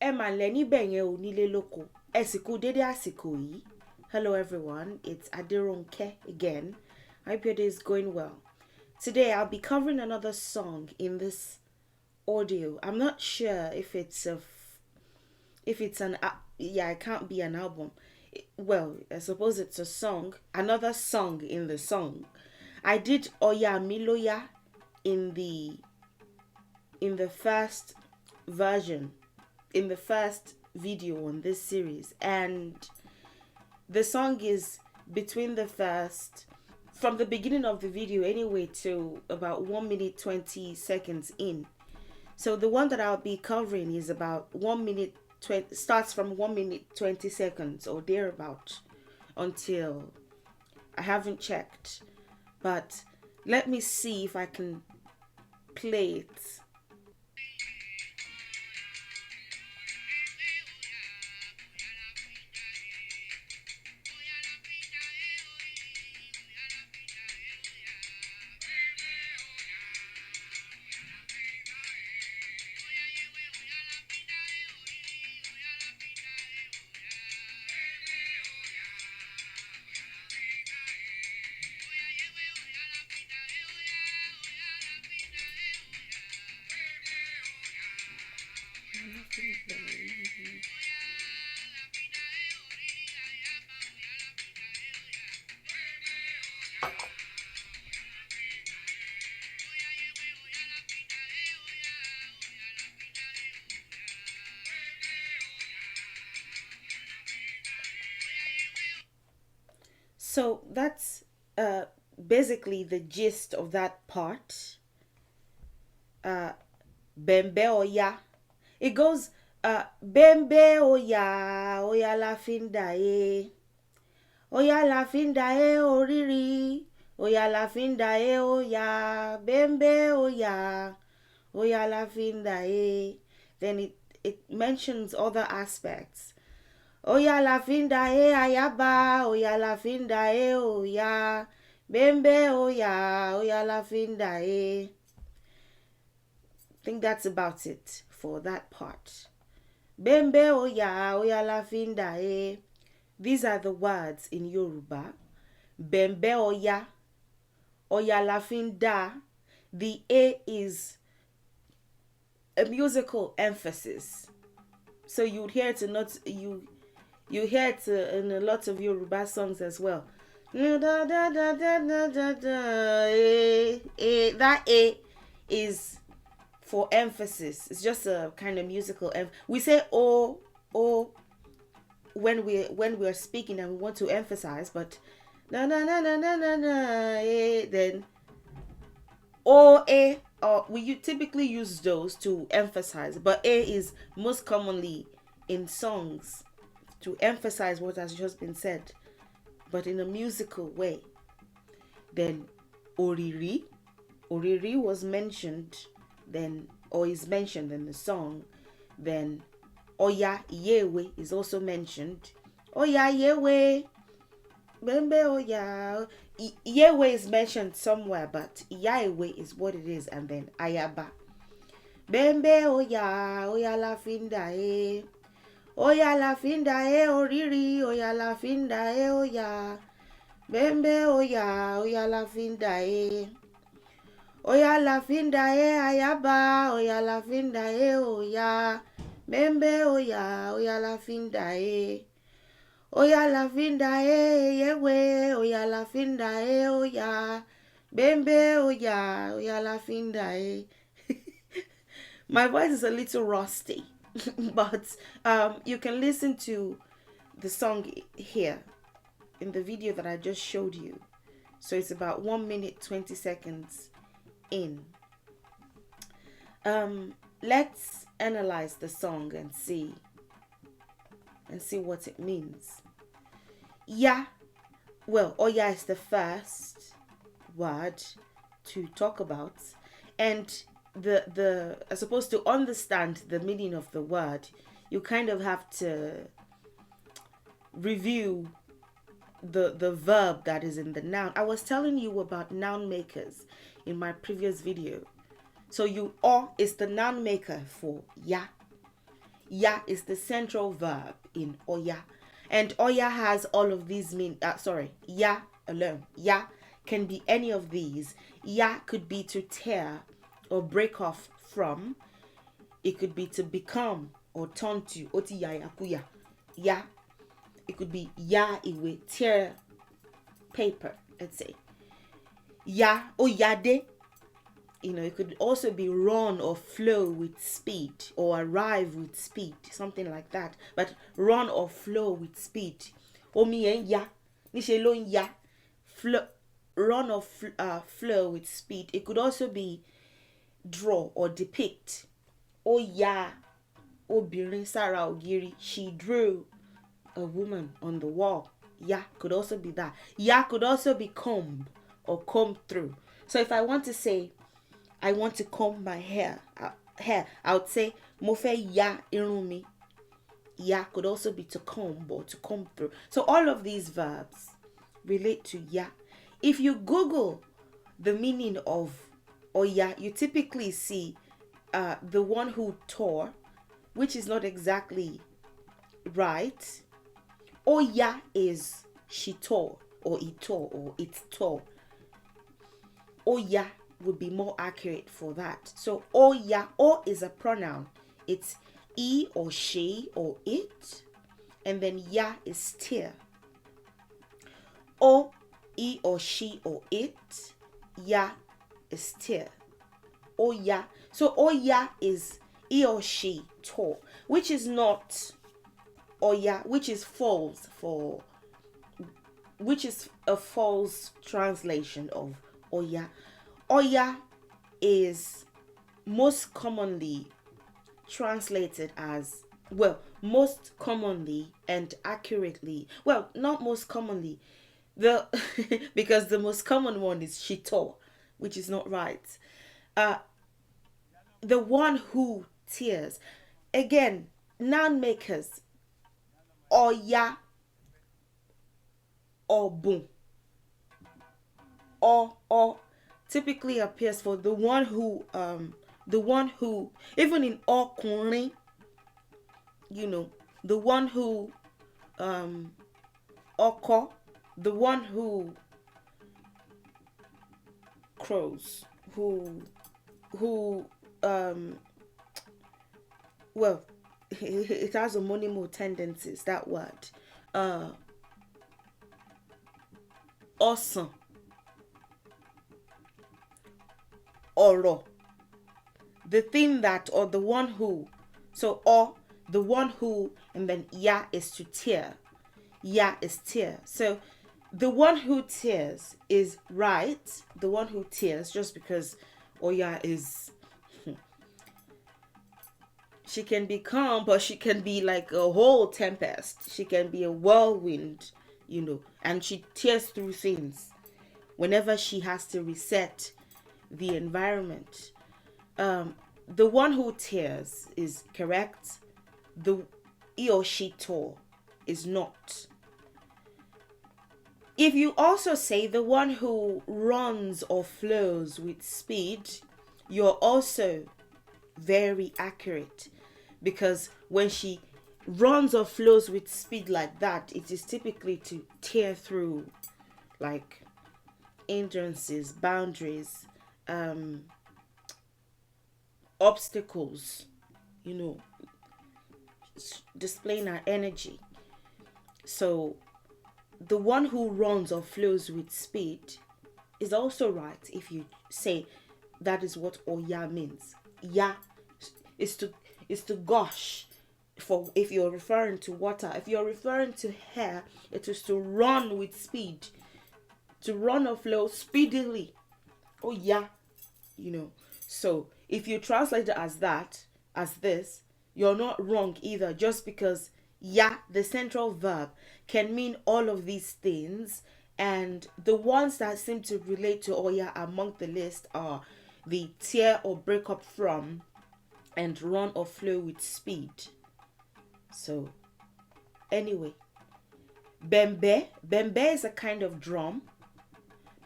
Hello everyone, it's Adironke again. I hope your day is going well. Today I'll be covering another song in this audio. I'm not sure if it's it can't be an album. Well, I suppose it's a song, another song in the song. I did Oya Miloya in the first version, in the first video on this series, and the song is from the beginning of the video anyway to about 1 minute 20 seconds in. So the one that I'll be covering is about 1 minute 20, starts from 1 minute 20 seconds or thereabout, until I haven't checked, but let me see if I can play it. So that's basically the gist of that part. Bembe oya. It goes Bembe oya, oya la finda e. Oya la finda e oriri. Oya la finda e oya. Bembe oya. Oya la finda e. Then it mentions other aspects. Oya la finda e ayaba. Oya la finda e oya. Bembe oya. Oya la finda e. I think that's about it for that part. Bembe oya, oya la finda e. These are the words in Yoruba. Bembe oya, oya la finda. The A is a musical emphasis. So you'd hear it you hear it in a lot of Yoruba songs as well. That A is for emphasis. It's just a kind of musical we say oh when we're speaking and we want to emphasize, but then o a, we typically use those to emphasize, but A is most commonly in songs to emphasize what has just been said, but in a musical way. Then oriri was mentioned, then, or is mentioned in the song. Then oya yewe is also mentioned. Oya yewe, bembe oya. Yewe is mentioned somewhere, but yaewe is what it is, and then ayaba. Bembe oya, oya la finda e. Oya la finda e oriri, oya la finda e oya. Bembe oya, oya la finda e. Oya la finda e ayaba, oya la finda e oya. Bembe oya, oya la finda e. Oya la finda e yewe, oya la finda e oya. Bembe oya, oya la finda e. My voice is a little rusty, but you can listen to the song here in the video that I just showed you. So it's about 1 minute 20 seconds in. Let's analyze the song and see what it means. Ya, well, oya is the first word to talk about, and the I suppose to understand the meaning of the word, you kind of have to review the verb that is in the noun. I was telling you about noun makers in my previous video. So o is the noun maker for ya. Ya is the central verb in Oya. And Oya has all of these ya alone. Ya can be any of these. Ya could be to tear or break off from. It could be to become or turn to. Oti ya ya kuya. Ya. It could be ya iwe, tear paper, let's say. Ya o yade. It could also be run or flow with speed or arrive with speed, something like that. But run or flow with speed. Omi en ya, nishe lo ya, flow, run or flow with speed. It could also be draw or depict. O ya, obìnrin sára ògiri. She drew a woman on the wall. Ya could also be that. Ya could also be comb or comb through. So if I want to say, I want to comb my hair, I would say, mo fẹ́ ya irun mi. Ya could also be to comb or to comb through. So all of these verbs relate to ya. If you Google the meaning of Oya, you typically see the one who tore, which is not exactly right. Oya is she tore or it tore or it tore. Oya would be more accurate for that. So Oya, O is a pronoun. It's he or she or it. And then ya is tear. O, he or she or it. Ya is tear. Oya. So Oya is he or she tore, which is not Oya, which is false which is a false translation of Oya. Oya is most commonly translated as, most commonly and accurately, not most commonly, because the most common one is shito, which is not right. The one who tears. Again, noun makers. Oya, or boom, or typically appears for the one who even in ọkùnrin, the one who ọkọ, the one who crows, it has homonymous tendencies, that word. Ọsàn, ọ̀rọ̀, the thing that, or the one who. So the one who, and then ya is to tear. Ya is tear. So the one who tears is right. The one who tears, just because Oya is, she can be calm, but she can be like a whole tempest. She can be a whirlwind, and she tears through things whenever she has to reset the environment. The one who tears is correct. The he or she tore is not. If you also say the one who runs or flows with speed, you're also very accurate, because when she runs or flows with speed like that, it is typically to tear through like hindrances, boundaries, obstacles, displaying our energy. So the one who runs or flows with speed is also right if you say that is what Oya means. Ya is to gush. For if you're referring to water, if you're referring to hair, it is to run with speed, to run or flow speedily. Oh yeah, So if you translate it as that, as this, you're not wrong either. Just because ya, the central verb, can mean all of these things, and the ones that seem to relate to Oya among the list are the tear or break up from, and run or flow with speed. So, anyway, bembe. Bembe is a kind of drum.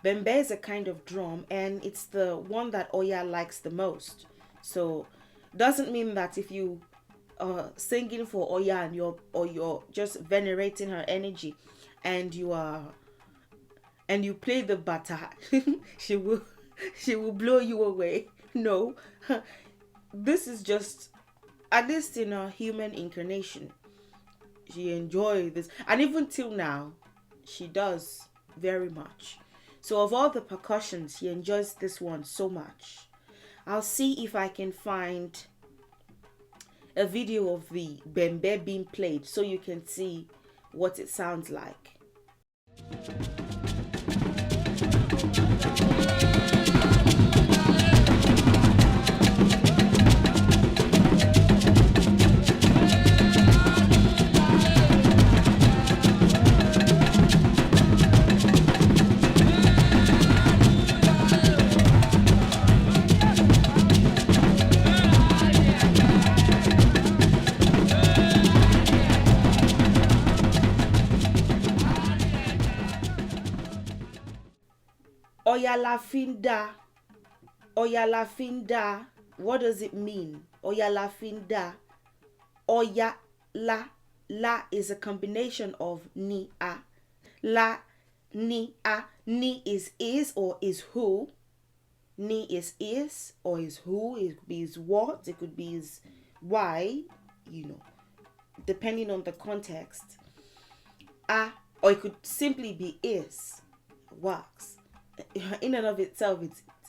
Bembe is a kind of drum, and it's the one that Oya likes the most. So, doesn't mean that if you singing for Oya, and you're just venerating her energy, and you play the bata, she will blow you away. No, this is just, at least in her human incarnation, she enjoys this, and even till now, she does very much. So of all the percussions, she enjoys this one so much. I'll see if I can find a video of the bembe being played so you can see what it sounds like. Oyalafinda. Oyalafinda. What does it mean? Oyalafinda. Oya la. La is a combination of ni a. La ni a. Ni is or is who. Ni is or is who. It could be is what. It could be is why. Depending on the context. A, or it could simply be is. Works. In and of itself,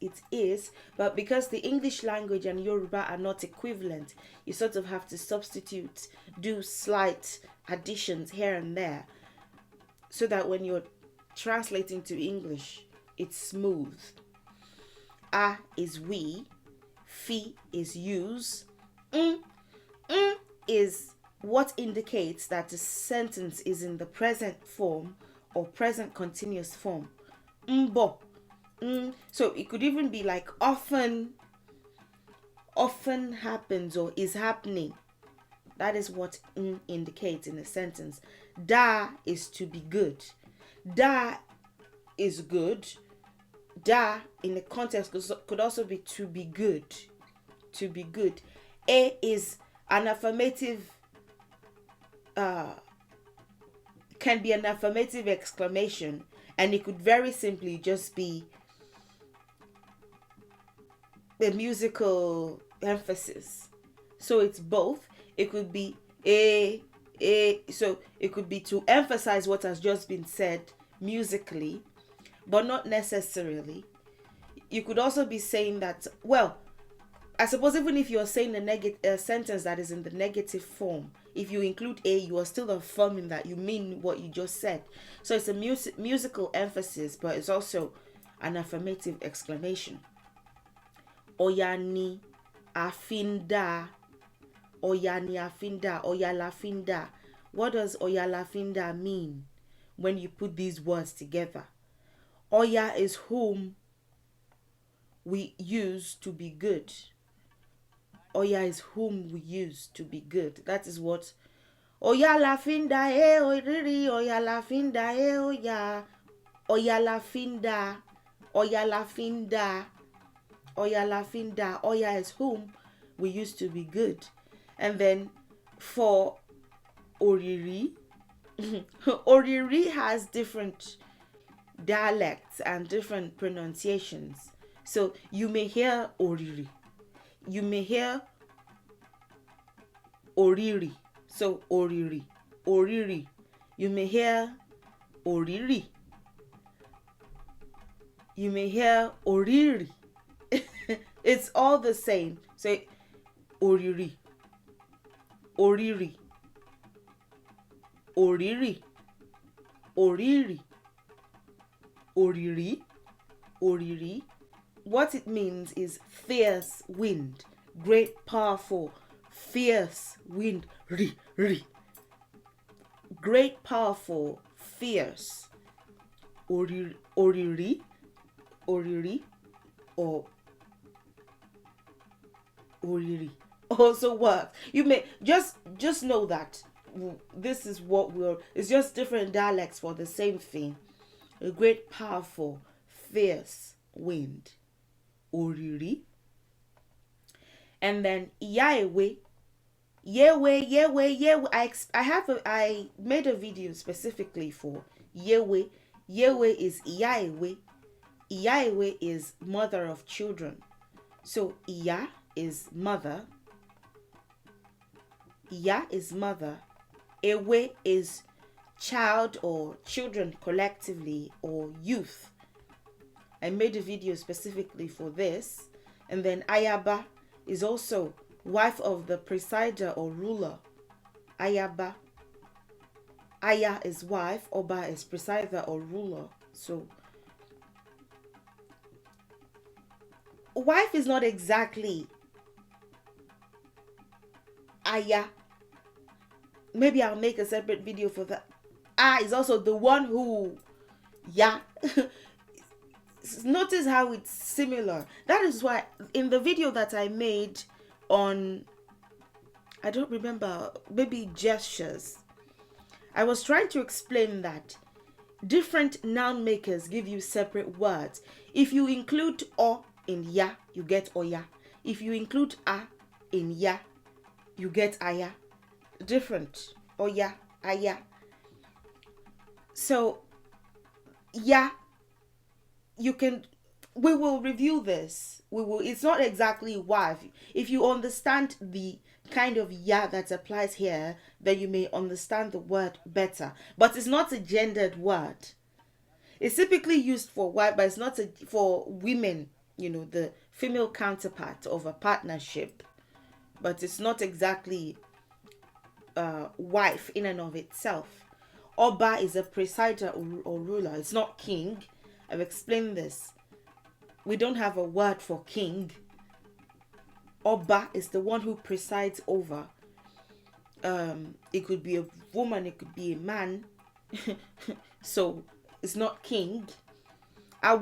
it is, but because the English language and Yoruba are not equivalent, you sort of have to substitute, do slight additions here and there, so that when you're translating to English, it's smooth. A is we, fi is use, is what indicates that the sentence is in the present form or present continuous form. Mbo. So it could even be like often happens or is happening. That is what indicates in a sentence. Da is to be good. Da is good. Da in the context could also be to be good. To be good. A is an affirmative, can be an affirmative exclamation. And it could very simply just be a musical emphasis. So it's both. It could be so it could be to emphasize what has just been said musically, but not necessarily. You could also be saying that, well, I suppose even if you're saying a sentence that is in the negative form, if you include a, you are still affirming that you mean what you just said. So it's a musical emphasis, but it's also an affirmative exclamation. Oyani afinda. Oyani afinda. Oyalafinda. What does oyalafinda mean when you put these words together? Oya is whom we use to be good. Oya is whom we use to be good. That is what Oya la finda e oriri. Oya la finda e oya. Oya la finda. Oya la finda. Oya la finda. Oya is whom we use to be good. And then for oriri, oriri has different dialects and different pronunciations. So you may hear oriri. You may hear oriri. So oriri, oriri. You may hear oriri. You may hear oriri. It's all the same. Say oriri, oriri, oriri, oriri, oriri, oriri. What it means is fierce wind, great, powerful, fierce wind. Ri, ri. Great, powerful, fierce. Oriri, oriri, oriri, or oriri. Also works. You may just know that this is what it's just different dialects for the same thing. A great, powerful, fierce wind. Oriri. And then Iyaewe. Yewe, yewe, yewe. I made a video specifically for yewe. Yewe is Iyaewe. Iyaewe is mother of children. So Iya is mother. Iya is mother. Ewe is child or children collectively or youth. I made a video specifically for this. And then Ayaba is also wife of the presider or ruler. Ayaba. Aya is wife, Oba is presider or ruler. So wife is not exactly Aya. Maybe I'll make a separate video for that. Is also the one who, yeah. Notice how it's similar. That is why in the video that I made on, I don't remember, maybe gestures, I was trying to explain that different noun makers give you separate words. If you include o in ya, you get oya. If you include a in ya, you get aya. Different. Oya, aya. So yeah, we will review this. It's not exactly wife. If you understand the kind of ya that applies here, then you may understand the word better. But it's not a gendered word. It's typically used for wife, but it's not for women, the female counterpart of a partnership. But it's not exactly wife in and of itself. Oba is a presider or ruler. It's not king. I've explained this. We don't have a word for king. Oba is the one who presides over. It could be a woman, it could be a man. So it's not king. I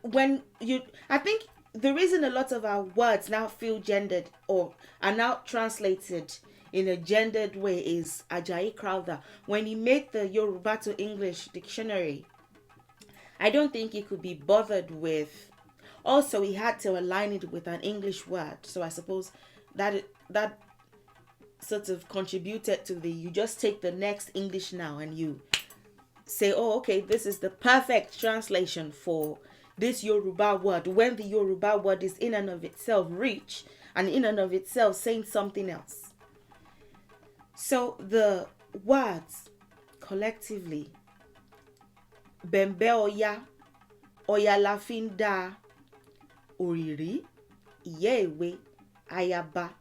think the reason a lot of our words now feel gendered or are now translated in a gendered way is Ajayi Crowther. When he made the Yoruba to English dictionary, I don't think he could be bothered with. Also, he had to align it with an English word. So I suppose that sort of contributed to you just take the next English now and you say, oh, okay, this is the perfect translation for this Yoruba word, when the Yoruba word is in and of itself rich and in and of itself saying something else. So the words collectively, Bembe Oya, Oya Lafinda, Oriri, Iyewe, Ayaba.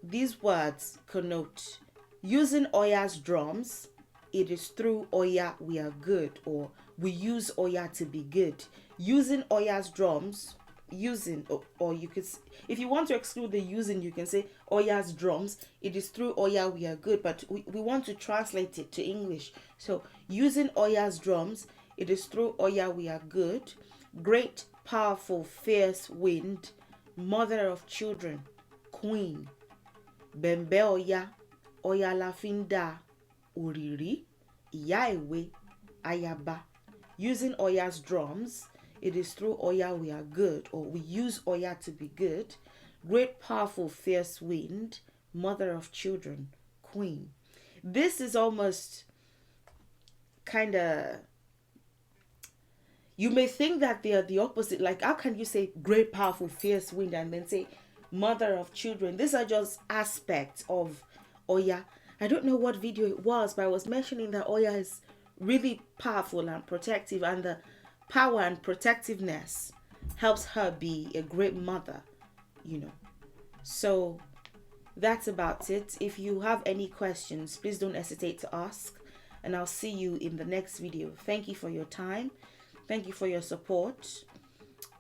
These words connote using Oya's drums. It is through Oya we are good, or we use Oya to be good. Using Oya's drums, or you could, if you want to exclude the using, you can say Oya's drums. It is through Oya we are good, but we want to translate it to English. So using Oya's drums, it is through Oya we are good. Great, powerful, fierce wind, mother of children, queen. Bembe Oya, Oya Lafinda, Oriri, Iyaewe, Ayaba. Using Oya's drums, it is through Oya we are good, or we use Oya to be good. Great, powerful, fierce wind, mother of children, queen. This is almost kind of, you may think that they are the opposite. Like, how can you say great, powerful, fierce wind and then say mother of children? These are just aspects of Oya. I don't know what video it was, but I was mentioning that Oya is really powerful and protective, and the power and protectiveness helps her be a great mother, So that's about it. If you have any questions, please don't hesitate to ask, and I'll see you in the next video. Thank you for your time. Thank you for your support,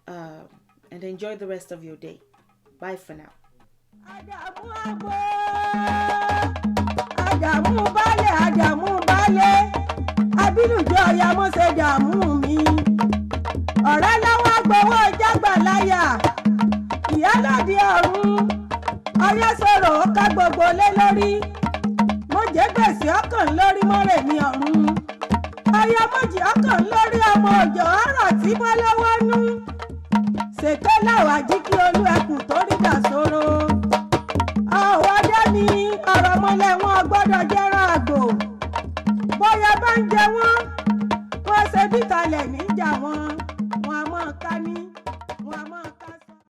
and enjoy the rest of your day. Bye for now. Abínújọ ọ̀yà mo ṣe dààmú mi. Ọ̀rẹ́ lọ́wọ́ gbowó jágbà láyà. Ìyálóde ọ̀run. Ọyẹ́ sọ̀rọ̀ ó ká gbogbo lé lórí. Mo jẹ́ gbèsè ọkàn lórí mọ́rẹ̀ mi ọ̀run. Ọyẹ́ mọ̀jì ọkàn lórí ọmọ òjò ọ̀rọ̀ tí mo lọ́wọ́ nú. Ṣèké láwàá jí kí olú ẹkùn tó rí dà sóró. gbọ́dọ̀ jẹran àgbò bóyá bá ń jẹ wọ́n